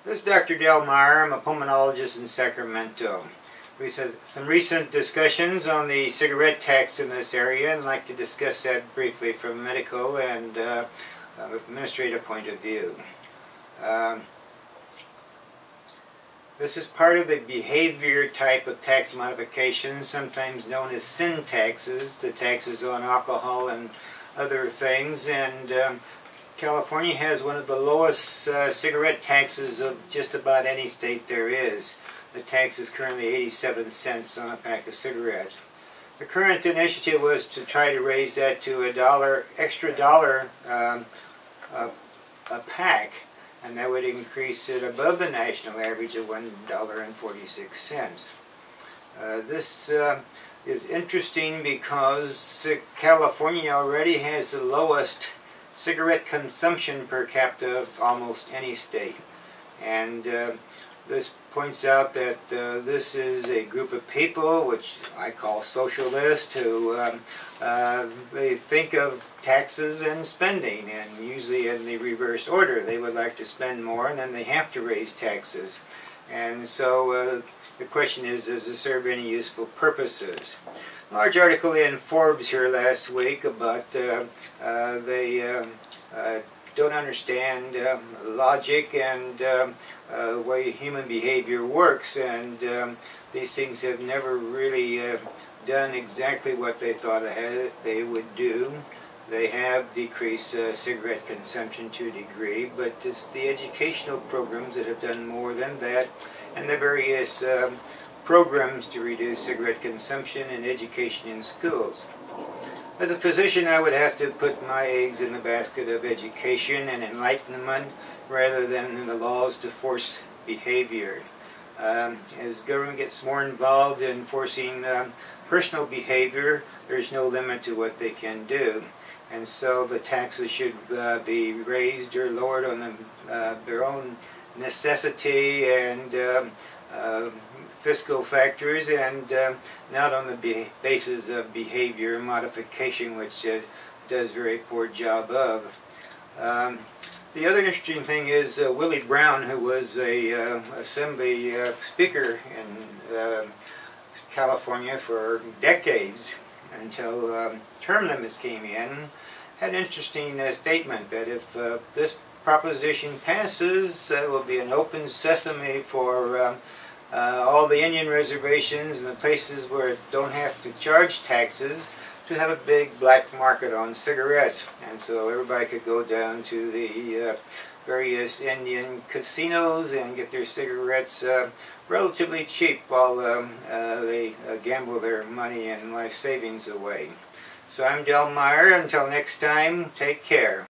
This is Dr. Meyer. I'm a pulmonologist in Sacramento. We've had some recent discussions on the cigarette tax in this area, and I'd like to discuss that briefly from a medical and administrative point of view. This is part of the behavior type of tax modification, sometimes known as sin taxes, the taxes on alcohol and other things. And California has one of the lowest cigarette taxes of just about any state there is. The tax is currently 87 cents on a pack of cigarettes. The current initiative was to try to raise that to extra dollar a pack, and that would increase it above the national average of $1.46. This is interesting because California already has the lowest cigarette consumption per capita of almost any state, and this points out that this is a group of people which I call socialists who they think of taxes and spending, and usually in the reverse order. They would like to spend more and then they have to raise taxes, and so the question is, does this serve any useful purposes? A large article in Forbes here last week about they don't understand logic and the way human behavior works, and these things have never really done exactly what they thought they would do. They have decreased cigarette consumption to a degree, but it's the educational programs that have done more than that, and the various programs to reduce cigarette consumption and education in schools. As a physician, I would have to put my eggs in the basket of education and enlightenment rather than in the laws to force behavior. As government gets more involved in forcing personal behavior, there's no limit to what they can do. And so the taxes should be raised or lowered on their own necessity and fiscal factors, and not on the basis of behavior modification, which does a very poor job of. The other interesting thing is Willie Brown, who was a assembly speaker in California for decades until term limits came in, had an interesting statement that if this proposition passes, there will be an open sesame for all the Indian reservations and the places where don't have to charge taxes to have a big black market on cigarettes, and so everybody could go down to the various Indian casinos and get their cigarettes relatively cheap while they gamble their money and life savings away. So I'm Del Meyer. Until next time, take care.